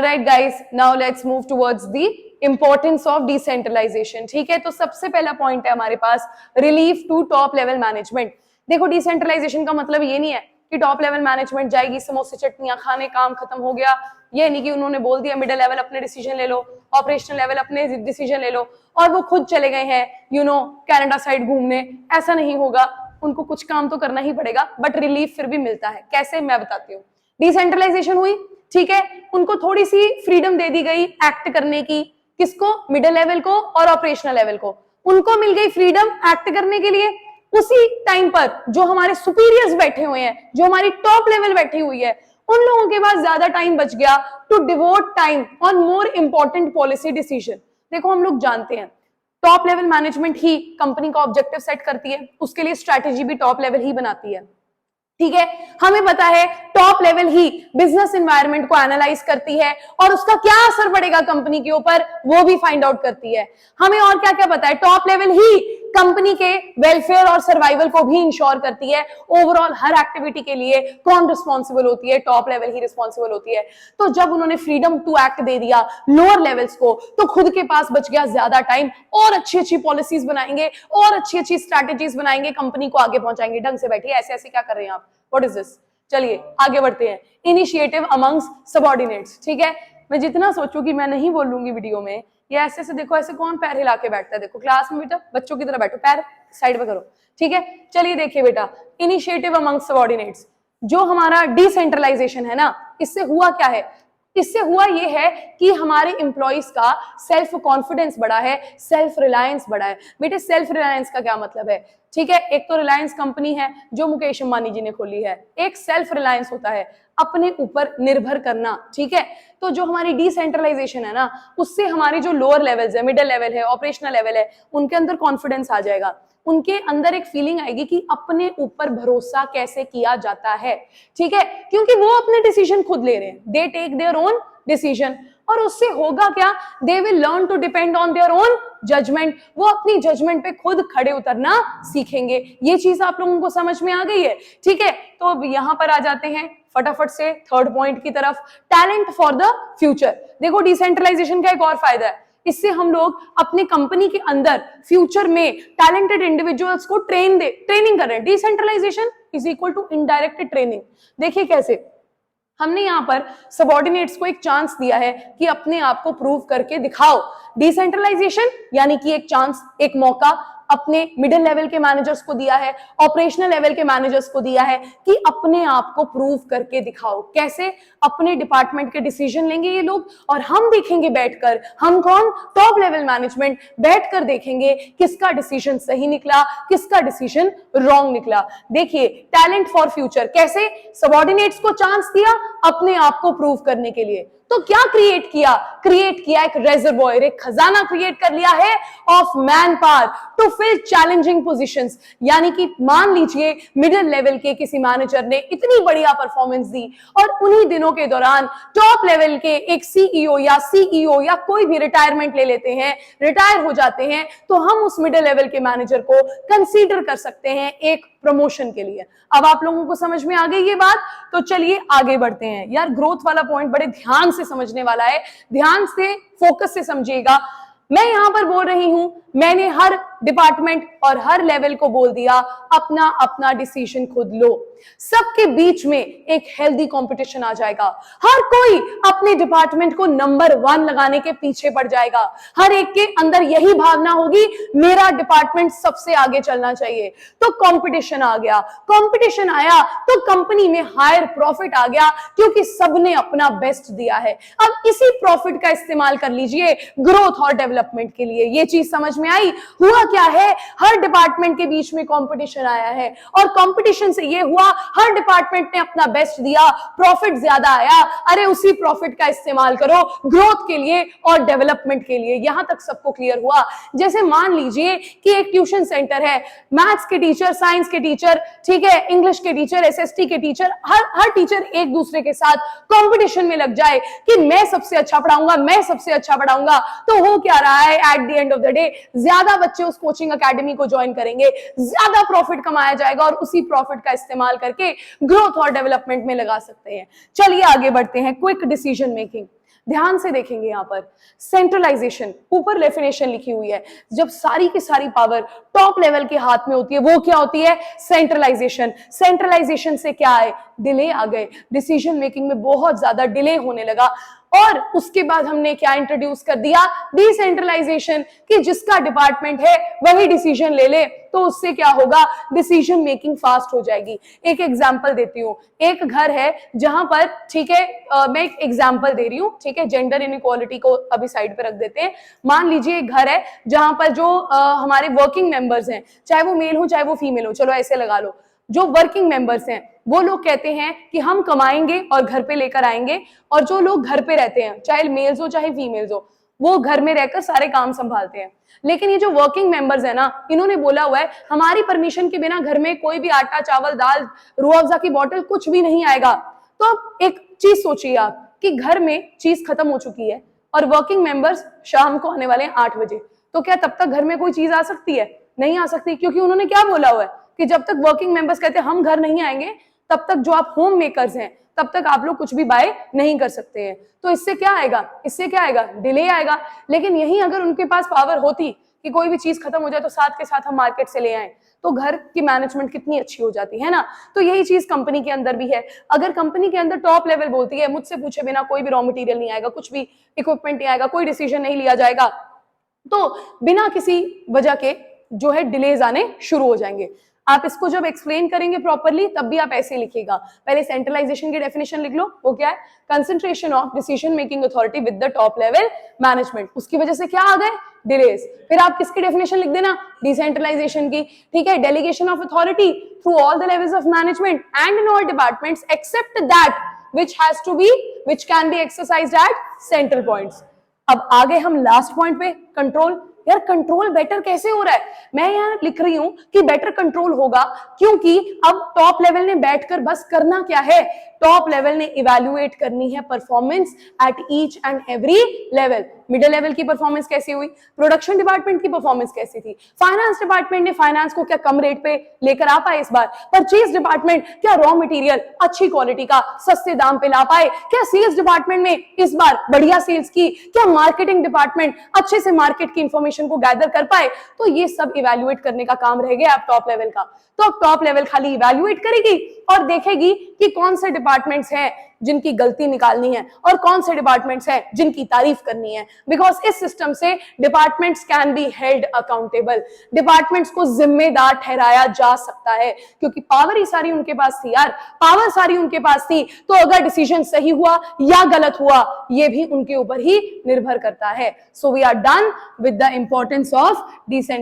Right guys, now let's move towards the importance of decentralisation. ठीक है, तो सबसे पहला पॉइंट है हमारे पास relief to top level management. देखो, डिसेंट्रलाइजेशन का मतलब ये नहीं है कि टॉप लेवल मैनेजमेंट जाएगी समोसे चटनियां खाने, काम खत्म हो गया। ये नहीं कि उन्होंने बोल दिया मिडिल लेवल अपने डिसीजन ले लो, ऑपरेशनल लेवल अपने डिसीजन ले लो और वो खुद चले गए हैं कनाडा साइड घूमने। ऐसा नहीं होगा, उनको कुछ काम तो करना ही पड़ेगा, बट रिलीफ फिर भी मिलता है। कैसे, मैं बताती हूँ। डिसेंट्रलाइजेशन हुई, ठीक है, उनको थोड़ी सी फ्रीडम दे दी गई एक्ट करने की। किसको? मिडिल लेवल को और ऑपरेशनल लेवल को। उनको मिल गई फ्रीडम एक्ट करने के लिए। उसी टाइम पर जो हमारे सुपीरियर्स बैठे हुए हैं, जो हमारी टॉप लेवल बैठी हुई है, उन लोगों के पास ज्यादा टाइम बच गया to devote time on more important policy decision. देखो, हम लोग जानते हैं टॉप लेवल मैनेजमेंट ही कंपनी का ऑब्जेक्टिव सेट करती है, उसके लिए स्ट्रैटेजी भी टॉप लेवल ही बनाती है। ठीक है, हमें पता है टॉप लेवल ही बिजनेस एनवायरनमेंट को एनालाइज करती है और उसका क्या असर पड़ेगा कंपनी के ऊपर, वो भी फाइंड आउट करती है। हमें और क्या क्या पता है, टॉप लेवल ही कंपनी के वेलफेयर और सर्वाइवल को भी इंश्योर करती है। ओवरऑल हर एक्टिविटी के लिए कौन रिस्पॉन्सिबल होती है? टॉप लेवल ही रिस्पॉन्सिबल होती है। तो जब उन्होंने फ्रीडम टू एक्ट दे दिया लोअर लेवल्स को, तो खुद के पास बच गया ज्यादा टाइम और अच्छी अच्छी पॉलिसीज बनाएंगे और अच्छी अच्छी स्ट्रैटेजीज बनाएंगे, कंपनी को आगे पहुंचाएंगे। ढंग से बैठिए, ऐसे ऐसे क्या कर रहे हैं आप? What is this? चलिए आगे बढ़ते हैं। Initiative amongst subordinates. ठीक है, मैं जितना सोचूं कि मैं नहीं बोलूंगी वीडियो में, ये ऐसे से देखो, ऐसे कौन पैर हिला के बैठता है? देखो क्लास में बेटा बच्चों की तरह बैठो, पैर साइड में करो। ठीक है, चलिए देखिए बेटा, इनिशिएटिव अमंग्स सबऑर्डिनेट्स, जो हमारा डिसेंट्रलाइजेशन है ना, इससे हुआ क्या है? इससे हुआ ये है कि हमारे एम्प्लॉइज का सेल्फ कॉन्फिडेंस बढ़ा है, सेल्फ रिलायंस बढ़ा है। बेटे, सेल्फ रिलायंस का क्या मतलब है? ठीक है, एक तो रिलायंस कंपनी है जो मुकेश अंबानी जी ने खोली है, एक सेल्फ रिलायंस होता है अपने ऊपर निर्भर करना। ठीक है, तो जो हमारी डिसेंट्रलाइजेशन है ना, उससे हमारी जो लोअर लेवल्स है, मिडिल लेवल है, ऑपरेशनल लेवल है, उनके अंदर कॉन्फिडेंस आ जाएगा। उनके अंदर एक फीलिंग आएगी कि अपने ऊपर भरोसा कैसे किया जाता है। ठीक है, क्योंकि वो अपने डिसीजन खुद ले रहे हैं, they take their own decision. और उससे होगा क्या? They will learn to depend on their own judgement. वो अपनी जजमेंट पे खुद खड़े उतरना सीखेंगे। ये चीज आप लोगों को समझ में आ गई है? ठीक है, तो अब यहां पर आ जाते हैं फटाफट से थर्ड पॉइंट की तरफ, टैलेंट फॉर द फ्यूचर। देखो, डिसेंट्रलाइजेशन का एक और फायदा है, इससे हम लोग अपनी कंपनी के अंदर फ्यूचर में टैलेंटेड इंडिविजुअल्स को ट्रेनिंग कर रहे हैं। Decentralisation is equal to indirect training. देखिए कैसे, हमने यहां पर सबऑर्डिनेट्स को एक चांस दिया है कि अपने आप को प्रूव करके दिखाओ। डिसेंट्रलाइजेशन यानी कि एक चांस, एक मौका अपने मिडिल लेवल के मैनेजर्स को दिया है, ऑपरेशनल लेवल के मैनेजर्स को दिया है कि अपने आप को प्रूव करके दिखाओ। कैसे? अपने डिपार्टमेंट के डिसीजन लेंगे ये लोग और हम देखेंगे बैठकर, हम कौन? टॉप लेवल मैनेजमेंट बैठकर देखेंगे किसका डिसीजन सही निकला, किसका डिसीजन रॉन्ग निकला। देखिए, टैलेंट फॉर फ्यूचर कैसे? सबऑर्डिनेट्स को चांस दिया अपने आप को प्रूव करने के लिए, तो क्या क्रिएट किया? क्रिएट किया एक रेजर्वॉयर, एक खजाना क्रिएट कर लिया है of manpower to fill challenging positions. यानी कि मान लीजिए मिडिल लेवल के किसी मैनेजर ने इतनी बढ़िया परफॉर्मेंस दी और उन्हीं दिनों के दौरान टॉप लेवल के एक सीईओ या कोई भी रिटायरमेंट ले लेते हैं, रिटायर हो जाते हैं, तो हम उस मिडिल लेवल के मैनेजर को कंसीडर कर सकते हैं एक प्रमोशन के लिए। अब आप लोगों को समझ में आ गई ये बात? तो चलिए आगे बढ़ते हैं। यार, ग्रोथ वाला पॉइंट बड़े ध्यान से समझने वाला है, ध्यान से फोकस से समझिएगा। मैं यहां पर बोल रही हूं, मैंने हर डिपार्टमेंट और हर लेवल को बोल दिया अपना अपना डिसीजन खुद लो। सबके बीच में एक हेल्दी कंपटीशन आ जाएगा, हर कोई अपने डिपार्टमेंट को नंबर 1 लगाने के पीछे पड़ जाएगा। हर एक के अंदर यही भावना होगी, मेरा डिपार्टमेंट सबसे आगे चलना चाहिए। तो कंपटीशन आ गया, कंपटीशन आया तो कंपनी में हायर प्रॉफिट आ गया, क्योंकि सबने अपना बेस्ट दिया है। अब इसी प्रॉफिट का इस्तेमाल कर लीजिए ग्रोथ और डेवलपमेंट के लिए। ये चीज समझ में आई? हुआ क्या है, हर डिपार्टमेंट के बीच में कंपटीशन आया है और कंपटीशन से ये हुआ, हर डिपार्टमेंट ने अपना बेस्ट दिया, प्रॉफिट ज्यादा आया। अरे उसी प्रॉफिट का इस्तेमाल करो ग्रोथ के लिए और डेवलपमेंट के लिए। यहां तक सबको क्लियर हुआ? जैसे मान लीजिए कि एक ट्यूशन सेंटर है, मैथ्स के टीचर, साइंस के टीचर, ठीक है, इंग्लिश के टीचर, एसएसटी के टीचर, हर टीचर एक दूसरे के साथ कंपटीशन में लग जाए कि मैं सबसे अच्छा पढ़ाऊंगा, मैं सबसे अच्छा पढ़ाऊंगा। तो हो क्या रहा है, at the end of the day ज्यादा बच्चे उस कोचिंग एकेडमी को ज्वाइन करेंगे, ज्यादा प्रॉफिट कमाया जाएगा और उसी प्रॉफिट का इस्तेमाल करके ग्रोथ और डेवलपमेंट में लगा सकते हैं। चलिए आगे बढ़ते हैं। Quick decision making. ध्यान से देखेंगे यहाँ पर सेंट्रलाइजेशन, ऊपर डेफिनेशन लिखी हुई है, जब सारी की सारी पावर टॉप लेवल के हाथ में होती है वो क्या होती है, सेंट्रलाइजेशन। सेंट्रलाइजेशन से क्या है, डिले आ गए, डिसीजन मेकिंग में बहुत ज्यादा डिले होने लगा। और उसके बाद हमने क्या इंट्रोड्यूस कर दिया, डिसेंट्रलाइजेशन, कि जिसका डिपार्टमेंट है वही डिसीजन ले ले, तो उससे क्या होगा, डिसीजन मेकिंग फास्ट हो जाएगी। एक एग्जांपल देती हूँ, एक घर है जहां पर, ठीक है, मैं एक एग्जांपल दे रही हूँ, ठीक है, जेंडर इनइक्वालिटी को अभी साइड पे रख देते हैं। मान लीजिए एक घर है जहां पर जो हमारे वर्किंग मेंबर्स हैं, चाहे वो मेल हो चाहे वो फीमेल हो, चलो ऐसे लगा लो, जो वर्किंग मेंबर्स हैं वो लोग कहते हैं कि हम कमाएंगे और घर पे लेकर आएंगे, और जो लोग घर पे रहते हैं, चाहे मेल्स हो चाहे फीमेल्स हो, वो घर में रहकर सारे काम संभालते हैं। लेकिन ये जो वर्किंग मेंबर्स है ना, इन्होंने बोला हुआ है हमारी परमिशन के बिना घर में कोई भी आटा चावल दाल रूह अफ़ज़ा की बोतल कुछ भी नहीं आएगा। तो एक चीज सोचिए आप कि घर में चीज खत्म हो चुकी है और वर्किंग मेंबर्स शाम को आने वाले हैं 8 बजे, तो क्या तब तक घर में कोई चीज आ सकती है? नहीं आ सकती, क्योंकि उन्होंने क्या बोला हुआ है कि जब तक वर्किंग मेंबर्स कहते हैं हम घर नहीं आएंगे, तब तक जो आप होम मेकर्स हैं तब तक आप लोग कुछ भी बाय नहीं कर सकते हैं। तो इससे क्या आएगा, इससे क्या आएगा, डिले आएगा। लेकिन यही अगर उनके पास पावर होती कि कोई भी चीज खत्म हो जाए तो साथ के साथ हम मार्केट से ले आए, तो घर की मैनेजमेंट कितनी अच्छी हो जाती है ना। तो यही चीज कंपनी के अंदर भी है। अगर कंपनी के अंदर टॉप लेवल बोलती है मुझसे पूछे बिना कोई भी रॉ मटेरियल नहीं आएगा, कुछ भी इक्विपमेंट नहीं आएगा, कोई डिसीजन नहीं लिया जाएगा, तो बिना किसी वजह के जो है डिलेज आने शुरू हो जाएंगे। आप इसको जब एक्सप्लेन करेंगे प्रॉपरली तब भी आप ऐसे लिखिएगा। पहले सेंट्रलाइजेशन की डेफिनेशन लिख लो, वो क्या है, concentration of decision making authority with the top level management. उसकी वजह से क्या आ गए, डिलेज। फिर आप किसकी डेफिनेशन लिख देना, डिसेंट्रलाइजेशन की, ठीक है, delegation of authority through all the levels of management and in all departments except that which can be exercised at central points। अब आगे हम लास्ट पॉइंट पे, कंट्रोल। यार कंट्रोल बेटर कैसे हो रहा है, मैं यहाँ लिख रही हूं कि बेटर कंट्रोल होगा क्योंकि अब टॉप लेवल ने बैठकर बस करना क्या है, टॉप लेवल ने इवैल्यूएट करनी है performance at each and every level. Middle level की परफॉर्मेंस कैसी हुई, प्रोडक्शन डिपार्टमेंट की परफॉर्मेंस कैसी थी, फाइनेंस डिपार्टमेंट ने फाइनेंस को क्या कम रेट पे लेकर आ पाए इस बार, परचेज डिपार्टमेंट क्या रॉ मटेरियल अच्छी क्वालिटी का सस्ते दाम पे ला पाए, क्या सेल्स डिपार्टमेंट में इस बार बढ़िया सेल्स की, क्या मार्केटिंग डिपार्टमेंट अच्छे से मार्केट की इंफॉर्मेशन को गैदर कर पाए। तो ये सब इवैल्यूएट करने का काम रह गया अब टॉप लेवल का। तो अब टॉप लेवल खाली इवैल्यूएट करेगी और देखेगी कि कौन से डिपार्टमेंट्स हैं जिनकी गलती निकालनी है और कौन से डिपार्टमेंट्स हैं जिनकी तारीफ करनी है। बिकॉज इस सिस्टम से departments can be held accountable, departments को जिम्मेदार ठहराया जा सकता है, क्योंकि पावर ही सारी उनके पास थी यार, पावर सारी उनके पास थी। तो अगर डिसीजन सही हुआ या गलत हुआ ये भी उनके ऊपर ही निर्भर करता है। So we are done with the importance of decentralisation.